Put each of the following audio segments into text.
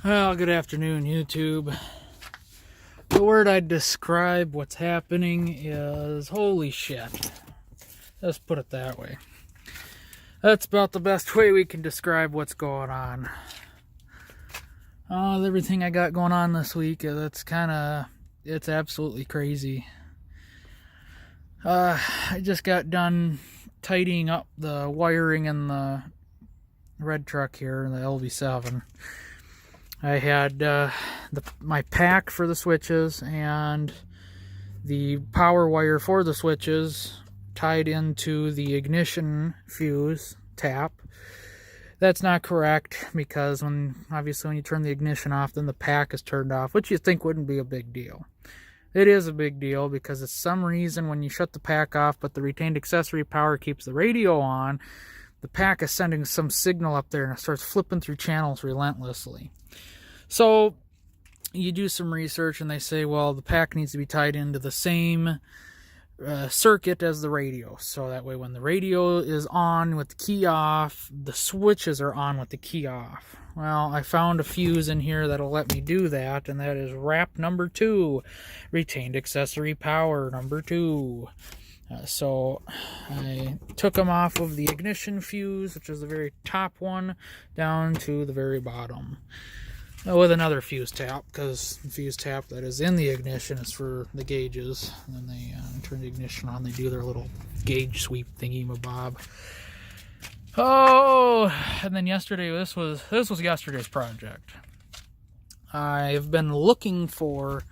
Well, good afternoon, YouTube. The word I'd describe what's happening is holy shit. Let's put it that way. That's about the best way we can describe what's going on. Everything I got going on this week, it's absolutely crazy. I just got done tidying up the wiring in the red truck here, the LV7. I had my pack for the switches and the power wire for the switches tied into the ignition fuse tap. That's not correct because obviously when you turn the ignition off, then the pack is turned off, which you think wouldn't be a big deal. It is a big deal because for some reason when you shut the pack off but the retained accessory power keeps the radio on, the pack is sending some signal up there and it starts flipping through channels relentlessly. So you do some research and they say, well, the pack needs to be tied into the same circuit as the radio. So that way when the radio is on with the key off, the switches are on with the key off. Well, I found a fuse in here that'll let me do that, and that is wrap number 2, retained accessory power number 2. So I took them off of the ignition fuse, which is the very top one, down to the very bottom. With another fuse tap, because the fuse tap that is in the ignition is for the gauges. And then they turn the ignition on, they do their little gauge sweep thingy-mabob. Oh, and then yesterday, this was yesterday's project. I've been looking for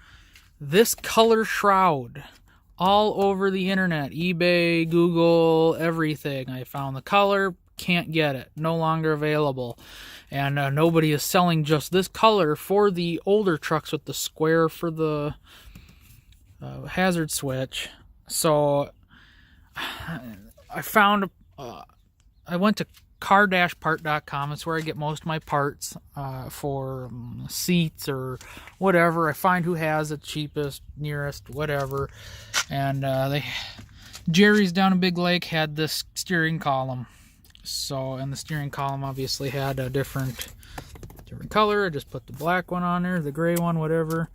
this color shroud all over the internet, eBay, Google, everything. I found the color, can't get it, no longer available. And nobody is selling just this color for the older trucks with the square for the hazard switch. So I found, I went to car-part.com. It's where I get most of my parts for seats or whatever. I find who has it cheapest, nearest, whatever. And Jerry's down in Big Lake had this steering column. So, and the steering column obviously had a different color. I just put the black one on there, the gray one, whatever.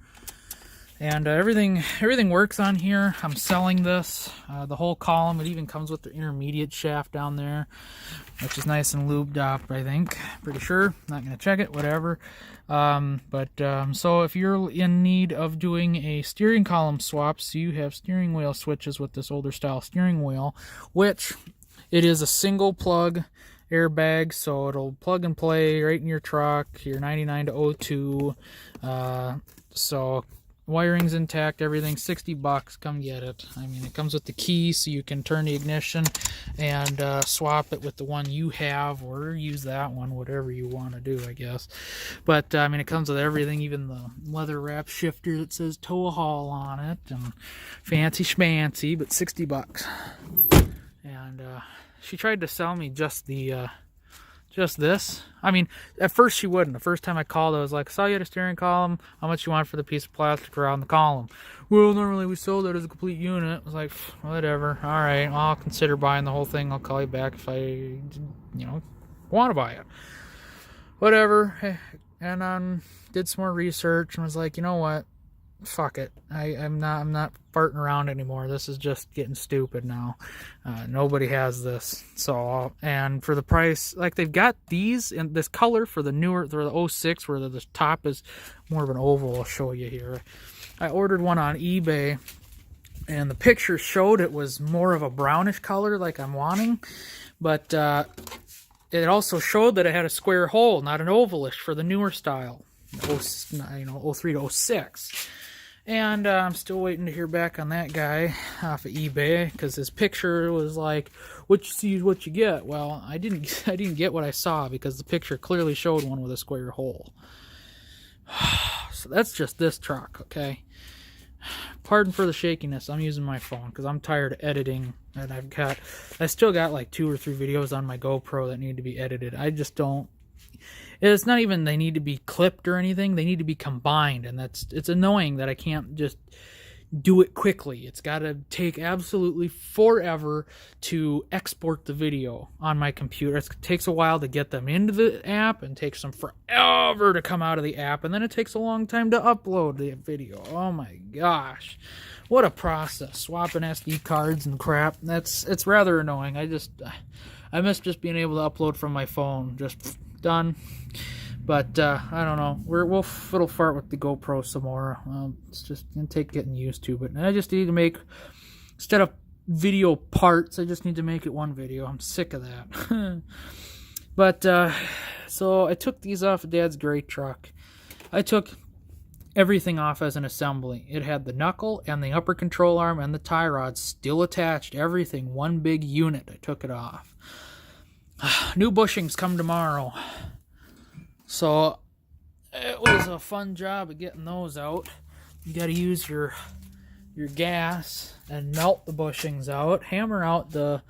And everything works on here. I'm selling this, the whole column. It even comes with the intermediate shaft down there, which is nice and lubed up, I think. Pretty sure. Not going to check it, whatever. So if you're in need of doing a steering column swap, so you have steering wheel switches with this older style steering wheel, which it is a single plug airbag, so it'll plug and play right in your truck, your 99 to 02. So wiring's intact, everything, $60, come get it. I mean, it comes with the key so you can turn the ignition and swap it with the one you have, or use that one, whatever you want to do, I guess. But I mean, it comes with everything, even the leather wrap shifter that says Tow Haul on it, and fancy schmancy, but $60. And she tried to sell me just this. I mean, at first she wouldn't. The first time I called, I was like, saw you had a steering column. How much you want for the piece of plastic around the column? Well, normally we sold it as a complete unit. I was like, whatever. All right, well, I'll consider buying the whole thing. I'll call you back if I, want to buy it. Whatever. And did some more research and was like, you know what? Fuck it. I'm not farting around anymore. This is just getting stupid now. Nobody has this. So, and for the price, like they've got these in this color for the newer, the 06, where the top is more of an oval. I'll show you here. I ordered one on eBay and the picture showed it was more of a brownish color like I'm wanting, but it also showed that it had a square hole, not an ovalish, for the newer style, 03 to 06. And I'm still waiting to hear back on that guy off of eBay, because his picture was like, what you see is what you get. Well, I didn't get what I saw, because the picture clearly showed one with a square hole. So that's just this truck, okay? Pardon for the shakiness. I'm using my phone because I'm tired of editing, and I still got like 2 or 3 videos on my GoPro that need to be edited. I just don't. It's not even they need to be clipped or anything. They need to be combined, and it's annoying that I can't just do it quickly. It's got to take absolutely forever to export the video on my computer. It takes a while to get them into the app and takes them forever to come out of the app. And then it takes a long time to upload the video. Oh my gosh. What a process. Swapping SD cards and crap. It's rather annoying. I miss just being able to upload from my phone. Just done. But I don't know. We'll fiddle fart with the GoPro some more. It's just gonna take getting used to. But I just need to make, instead of video parts, I just need to make it one video. I'm sick of that. But so I took these off of Dad's gray truck. I took everything off as an assembly. It had the knuckle and the upper control arm and the tie rod still attached. Everything, one big unit. I took it off. New bushings come tomorrow. So it was a fun job of getting those out. You got to use your gas and melt the bushings out. Hammer out the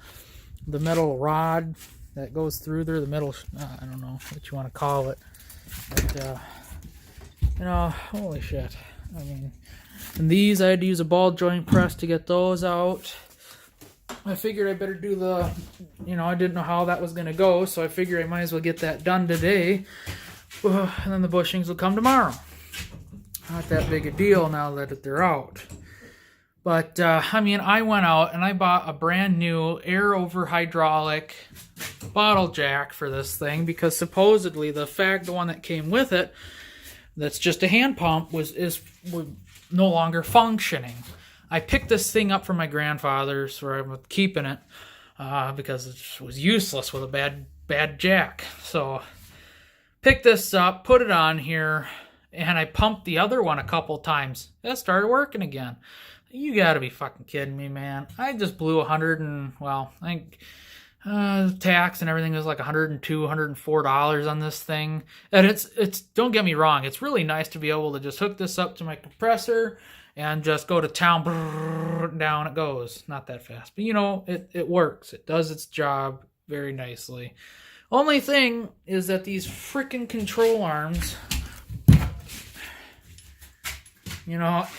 metal rod that goes through there. The metal, I don't know what you want to call it. But, you know, holy shit. I mean, and these I had to use a ball joint press to get those out. I figured I better do the, I didn't know how that was going to go, so I figured I might as well get that done today. And then the bushings will come tomorrow. Not that big a deal now that they're out. But, I went out and I bought a brand new air over hydraulic bottle jack for this thing because supposedly the one that came with it, that's just a hand pump, was no longer functioning. I picked this thing up from my grandfather's where I'm keeping it because it was useless with a bad jack. So picked this up, put it on here, and I pumped the other one a couple times. It started working again. You gotta be fucking kidding me, man. I just blew I think tax and everything was like $102, $104 on this thing. And it's don't get me wrong, it's really nice to be able to just hook this up to my compressor and just go to town, brrr, down it goes. Not that fast, but it works. It does its job very nicely. Only thing is that these freaking control arms,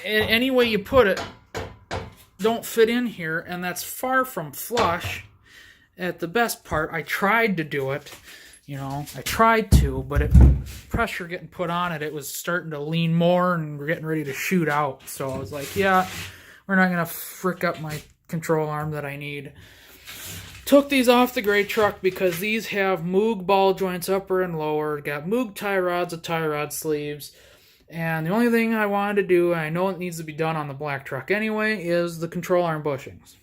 any way you put it, don't fit in here, and that's far from flush. At the best part, I tried to do it, but pressure getting put on it, it was starting to lean more, and we're getting ready to shoot out. So I was like, yeah, we're not going to frick up my control arm that I need. Took these off the gray truck because these have Moog ball joints upper and lower. Got Moog tie rods and tie rod sleeves. And the only thing I wanted to do, and I know it needs to be done on the black truck anyway, is the control arm bushings.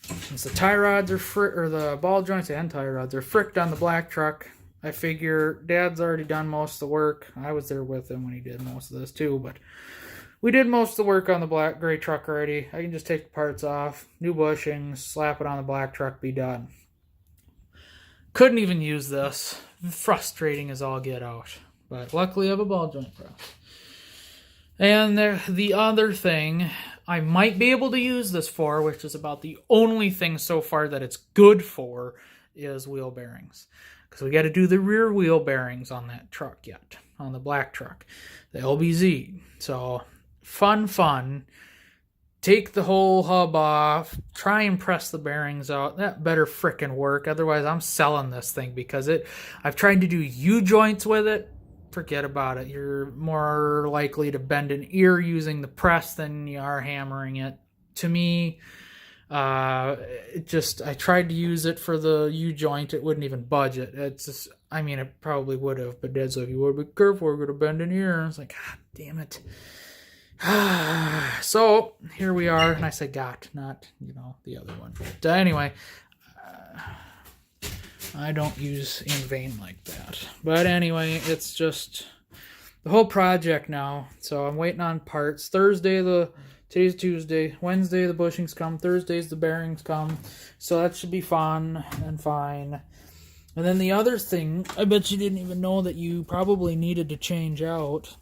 Since the tie rods are the ball joints and tie rods are fricked on the black truck, I figure Dad's already done most of the work. I was there with him when he did most of this too, but we did most of the work on the gray truck already. I can just take the parts off, new bushings, slap it on the black truck, be done. Couldn't even use this. Frustrating as all get out. But luckily I have a ball joint press. And the other thing I might be able to use this for, which is about the only thing so far that it's good for, is wheel bearings. Because we got to do the rear wheel bearings on that truck yet, on the black truck, the LBZ. So fun. Take the whole hub off, try and press the bearings out. That better frickin' work. Otherwise, I'm selling this thing because I've tried to do U-joints with it. Forget about it. You're more likely to bend an ear using the press than you are hammering it. To me, I tried to use it for the U-joint. It wouldn't even budge it. It probably would have, but Dad's like, you would be careful, we're going to bend an ear. I was like, God damn it. So here we are, and I said got, not the other one. But anyway, I don't use in vain like that. But anyway, it's just the whole project now. So I'm waiting on parts. Today's Tuesday. Wednesday the bushings come. Thursdays the bearings come. So that should be fun and fine. And then the other thing, I bet you didn't even know that you probably needed to change out.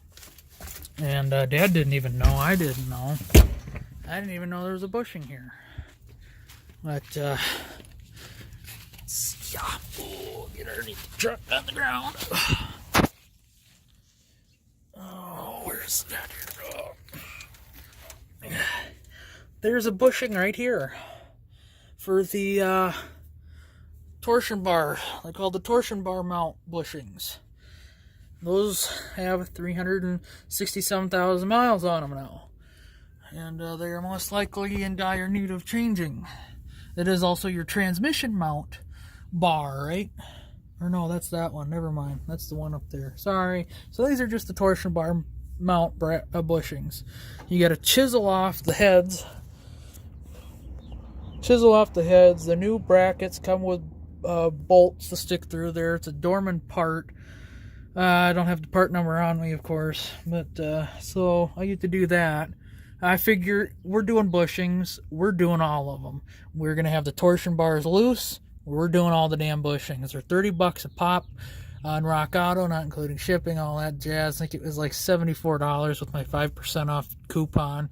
And Dad didn't even know. I didn't know. I didn't even know there was a bushing here. But, yeah. Oh, get underneath the truck on the ground. Oh, where's that here? Oh. there's a bushing right here for the torsion bar. They call the torsion bar mount bushings. Those have 367,000 miles on them now. And they are most likely in dire need of changing. It is also your transmission mount bar, right? Or no, that's that one. Never mind. That's the one up there. Sorry. So these are just the torsion bar mount bushings. You got to chisel off the heads. Chisel off the heads. The new brackets come with bolts to stick through there. It's a Dorman part. I don't have the part number on me, of course, but so I get to do that. I figure we're doing bushings. We're doing all of them. We're going to have the torsion bars loose. We're doing all the damn bushings. They're $30 a pop on Rock Auto, not including shipping, all that jazz. I think it was like $74 with my 5% off coupon.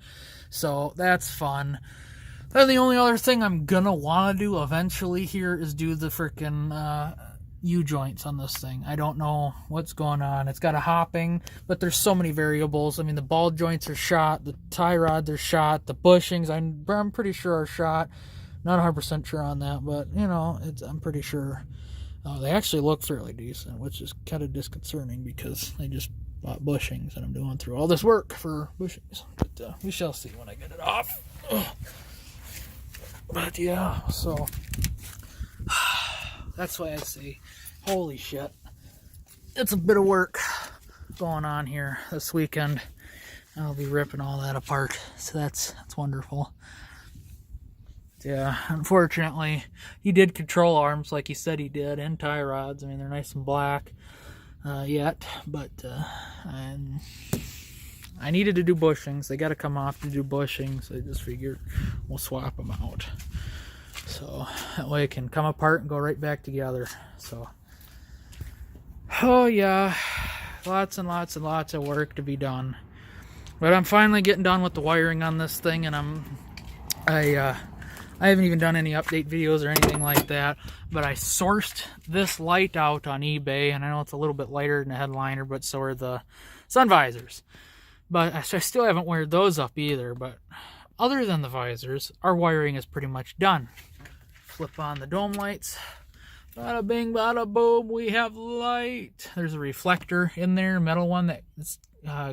So that's fun. Then the only other thing I'm going to want to do eventually here is do the freaking U-joints on this thing. I don't know what's going on. It's got a hopping, but there's so many variables. I mean, the ball joints are shot, the tie rods are shot, the bushings I'm pretty sure are shot. Not 100% sure on that, but you know, I'm pretty sure. They actually look fairly decent, which is kind of disconcerting because I just bought bushings and I'm doing through all this work for bushings. But we shall see when I get it off. Ugh. But yeah, so that's why I say, holy shit, it's a bit of work going on here this weekend. I'll be ripping all that apart, so that's wonderful. Yeah, unfortunately, he did control arms like he said he did, and tie rods. I mean, they're nice and black yet, but I needed to do bushings. They got to come off to do bushings. I just figured we'll swap them out. So that way it can come apart and go right back together. So, oh yeah, lots and lots and lots of work to be done. But I'm finally getting done with the wiring on this thing, and I haven't even done any update videos or anything like that. But I sourced this light out on eBay, and I know it's a little bit lighter than the headliner, but so are the sun visors. But I still haven't wired those up either. But other than the visors, our wiring is pretty much done. Flip on the dome lights. Bada bing, bada boom, we have light. There's a reflector in there, metal one that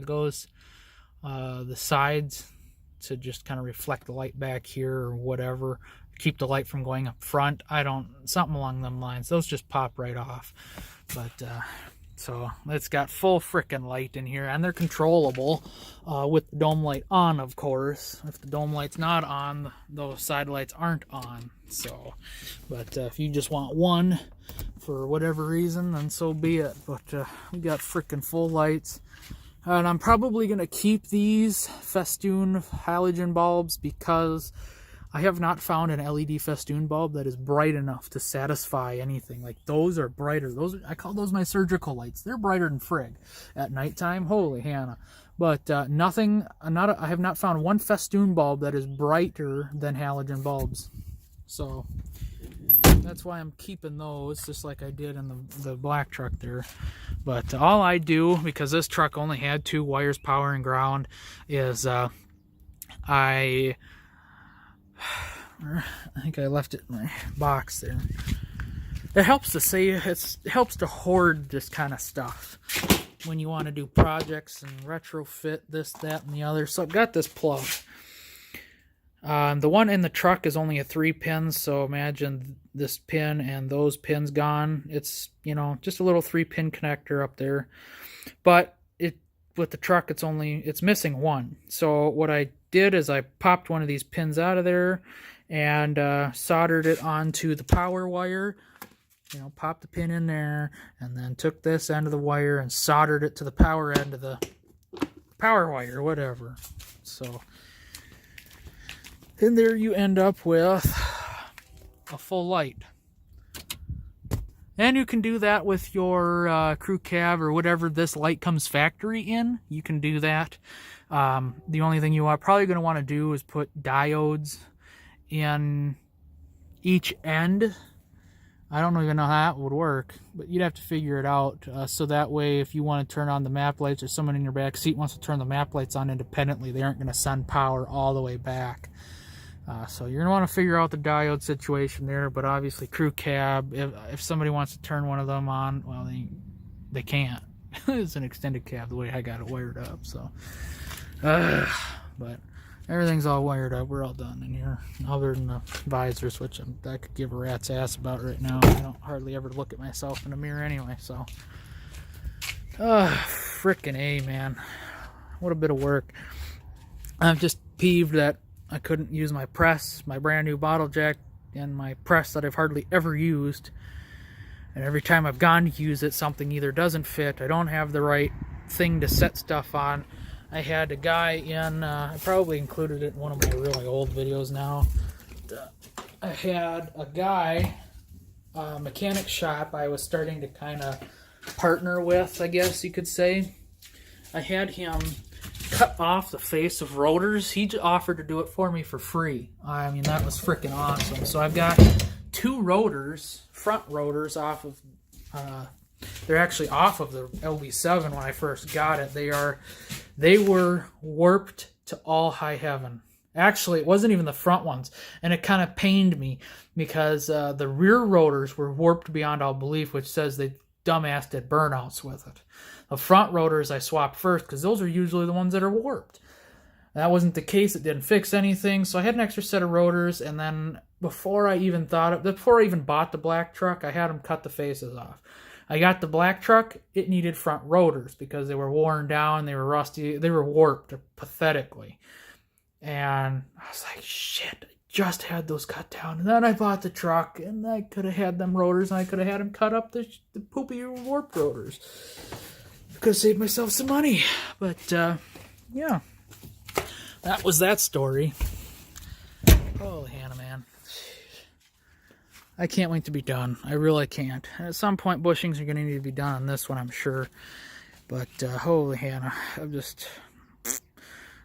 goes the sides to just kind of reflect the light back here or whatever. Keep the light from going up front. Something along them lines. Those just pop right off. But so it's got full frickin' light in here, and they're controllable with the dome light on, of course. If the dome light's not on, those side lights aren't on. So, but if you just want one for whatever reason, then so be it. But we got frickin' full lights, and I'm probably gonna keep these festoon halogen bulbs because I have not found an LED festoon bulb that is bright enough to satisfy anything. Like, those are brighter. I call those my surgical lights. They're brighter than frig at nighttime. Holy Hannah. But I have not found one festoon bulb that is brighter than halogen bulbs. So that's why I'm keeping those, just like I did in the black truck there. But all I do, because this truck only had 2 wires, power and ground, is I think I left it in my box there. It helps to hoard this kind of stuff when you want to do projects and retrofit this, that, and the other. So I've got this plug. The one in the truck is only a 3 pins, so imagine this pin and those pins gone. It's, just a little 3-pin connector up there. But with the truck, it's missing one. So what I did is I popped one of these pins out of there and soldered it onto the power wire. Popped the pin in there, and then took this end of the wire and soldered it to the power end of the power wire, whatever. So, and there you end up with a full light. And you can do that with your crew cab or whatever this light comes factory in. You can do that. The only thing you are probably going to want to do is put diodes in each end. I don't even know how that would work, but you'd have to figure it out. So that way, if you want to turn on the map lights, or someone in your back seat wants to turn the map lights on independently, they aren't going to send power all the way back. So you're going to want to figure out the diode situation there, but obviously crew cab, if somebody wants to turn one of them on, well, they can't. It's an extended cab the way I got it wired up. So, but everything's all wired up. We're all done in here, other than the visors, which I could give a rat's ass about right now. I don't hardly ever look at myself in the mirror anyway. So, frickin' A, man, what a bit of work. I'm just peeved that I couldn't use my press, my brand new bottle jack, and my press that I've hardly ever used. And every time I've gone to use it, something either doesn't fit, I don't have the right thing to set stuff on. I had a guy in, I probably included it in one of my really old videos now. I had a guy, mechanic shop I was starting to kind of partner with, I guess you could say. I had him cut off the face of rotors. He offered to do it for me for free. I mean, that was freaking awesome. So I've got 2 rotors, front rotors off of, they're actually off of the LB7 when I first got it. They were warped to all high heaven. Actually, it wasn't even the front ones, and it kind of pained me because the rear rotors were warped beyond all belief, which says they dumbass did burnouts with it. The front rotors I swapped first because those are usually the ones that are warped. That wasn't the case. It didn't fix anything, so I had an extra set of rotors, and then before I even bought the black truck, I had them cut the faces off. I got the black truck, it needed front rotors because they were worn down, they were rusty, they were warped pathetically. And I was like, shit, I just had those cut down. And then I bought the truck, and I could have had them rotors, and I could have had them cut up the poopy warped rotors. I could have saved myself some money. But, yeah. That was that story. Holy Hannah, man. I can't wait to be done. I really can't. At some point, bushings are going to need to be done on this one, I'm sure. But, holy Hannah,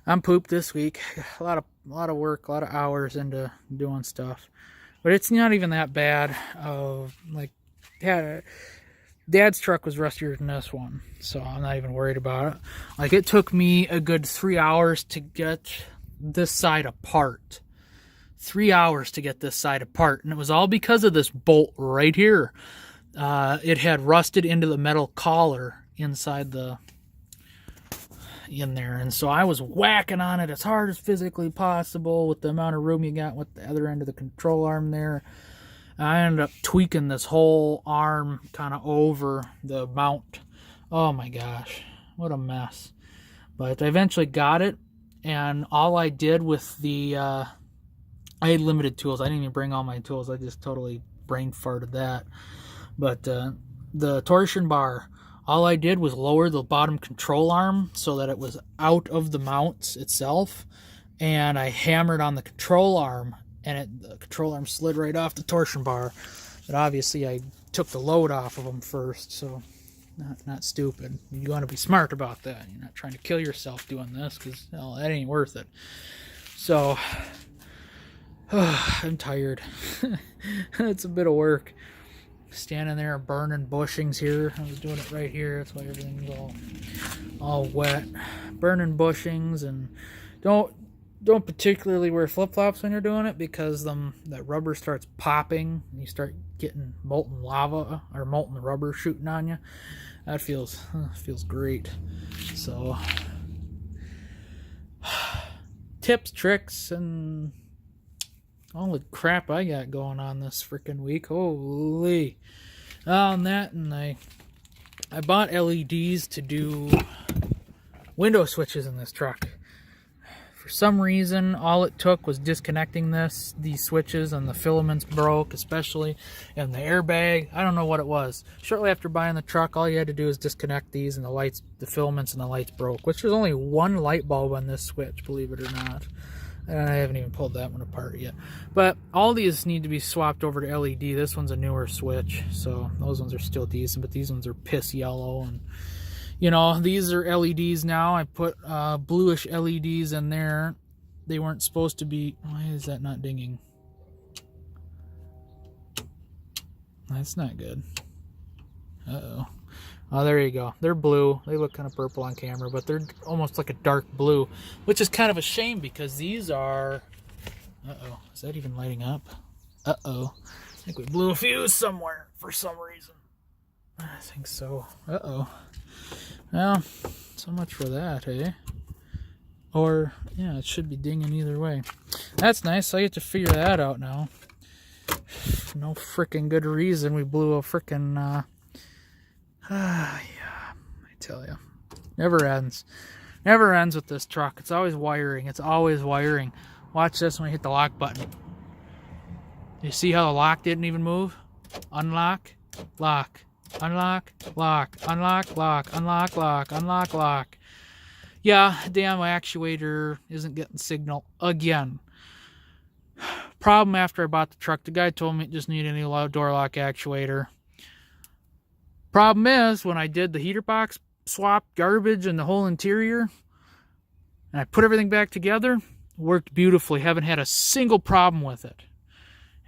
I'm pooped this week. A lot of work, a lot of hours into doing stuff. But it's not even that bad. Dad's truck was rustier than this one, so I'm not even worried about it. Like, it took me a good 3 hours to get this side apart. 3 hours to get this side apart, and it was all because of this bolt right here. It had rusted into the metal collar inside in there, and so I was whacking on it as hard as physically possible with the amount of room you got with the other end of the control arm there. I ended up tweaking this whole arm kind of over the mount. Oh my gosh, what a mess. But I eventually got it, and all I did with I had limited tools. I didn't even bring all my tools. I just totally brain farted that. But the torsion bar, all I did was lower the bottom control arm so that it was out of the mounts itself. And I hammered on the control arm, and the control arm slid right off the torsion bar. But obviously I took the load off of them first, so not stupid. You want to be smart about that. You're not trying to kill yourself doing this, because that ain't worth it. So I'm tired. It's a bit of work. Standing there burning bushings here. I was doing it right here. That's why everything's all wet. Burning bushings, and don't particularly wear flip-flops when you're doing it, because that rubber starts popping and you start getting molten lava or molten rubber shooting on you. That feels great. So tips, tricks, and all the crap I got going on this freaking week. Holy. On that, and I bought LEDs to do window switches in this truck. For some reason, all it took was disconnecting these switches, and the filaments broke, especially in the airbag. I don't know what it was. Shortly after buying the truck, all you had to do is disconnect these, and the filaments and the lights broke, which there's only one light bulb on this switch, believe it or not. I haven't even pulled that one apart yet. But all these need to be swapped over to LED. This one's a newer switch, so those ones are still decent, but these ones are piss yellow. And these are LEDs now. I put bluish LEDs in there. They weren't supposed to be. Why is that not dinging? That's not good. Uh-oh. Oh, there you go. They're blue. They look kind of purple on camera, but they're almost like a dark blue, which is kind of a shame because these are... Uh-oh. Is that even lighting up? Uh-oh. I think we blew a fuse somewhere for some reason. I think so. Uh-oh. Well, so much for that, eh? Or, yeah, it should be dinging either way. That's nice. I get to figure that out now. No freaking good reason we blew a freaking... yeah, I tell you. Never ends. Never ends with this truck. It's always wiring. It's always wiring. Watch this when I hit the lock button. You see how the lock didn't even move? Unlock, lock, unlock, lock, unlock, lock, unlock, lock, unlock, lock. Yeah, damn actuator isn't getting signal again. Problem after I bought the truck, the guy told me it just needed a new door lock actuator. Problem is, when I did the heater box swap, garbage, and the whole interior, and I put everything back together, it worked beautifully. Haven't had a single problem with it.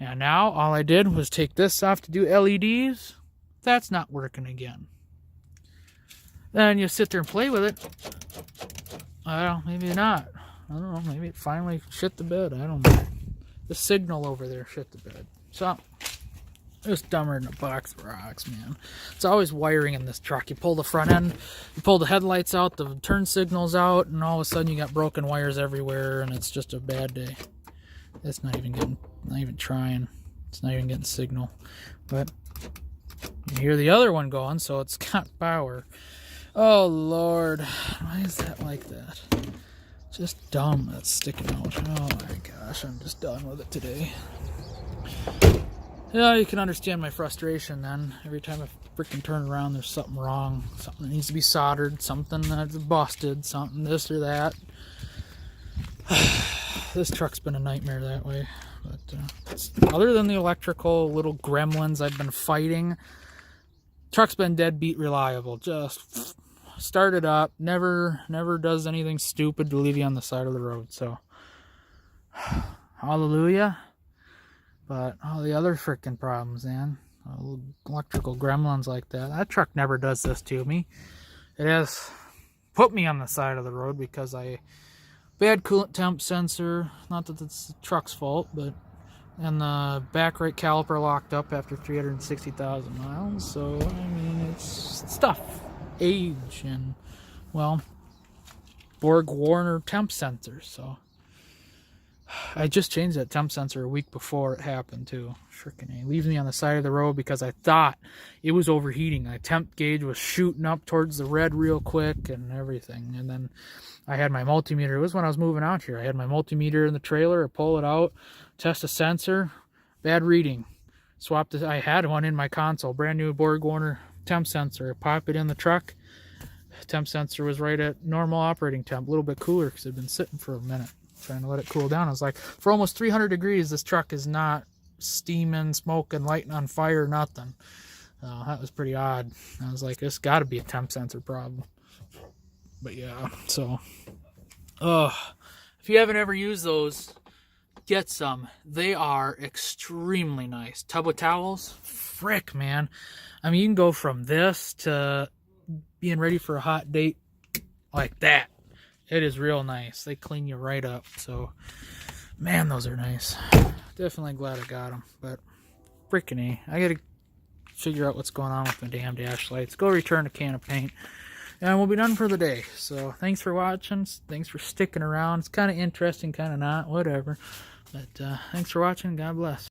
And now, all I did was take this off to do LEDs. That's not working again. Then you sit there and play with it. Well, maybe not. I don't know. Maybe it finally shit the bed. I don't know. The signal over there shit the bed. So, it's dumber than a box of rocks, man. It's always wiring in this truck. You pull the front end, you pull the headlights out, the turn signals out, and all of a sudden you got broken wires everywhere, and it's just a bad day. It's not even trying. It's not even getting signal. But you hear the other one going, so it's got power. Oh, Lord. Why is that like that? Just dumb that's sticking out. Oh, my gosh. I'm just done with it today. Yeah, you can understand my frustration then. Every time I freaking turn around, there's something wrong. Something that needs to be soldered. Something that's busted. Something this or that. This truck's been a nightmare that way. But other than the electrical little gremlins I've been fighting, truck's been deadbeat reliable. Just start it up. Never does anything stupid to leave you on the side of the road. So, hallelujah. But all the other freaking problems, man. Electrical gremlins like that. That truck never does this to me. It has put me on the side of the road because bad coolant temp sensor. Not that it's the truck's fault, but and the back right caliper locked up after 360,000 miles. So, I mean, it's stuff. Age and, well, Borg-Warner temp sensor. So, I just changed that temp sensor a week before it happened, too. Freaking A. Leaves me on the side of the road because I thought it was overheating. My temp gauge was shooting up towards the red real quick and everything. And then I had my multimeter. It was when I was moving out here. I had my multimeter in the trailer. I pull it out, test a sensor. Bad reading. Swapped it. I had one in my console. Brand new Borg-Warner temp sensor. I pop it in the truck. Temp sensor was right at normal operating temp. A little bit cooler because it had been sitting for a minute. Trying to let it cool down. I was like, for almost 300 degrees, this truck is not steaming, smoking, lighting on fire, nothing. That was pretty odd. I was like, this got to be a temp sensor problem. But yeah, so, if you haven't ever used those, get some. They are extremely nice. Tub of towels, frick, man. I mean, you can go from this to being ready for a hot date like that. It is real nice. They clean you right up. So, man, those are nice. Definitely glad I got them. But, freaking A. I got to figure out what's going on with my damn dash lights. Go return a can of paint. And we'll be done for the day. So, thanks for watching. Thanks for sticking around. It's kind of interesting, kind of not. Whatever. But, thanks for watching. God bless.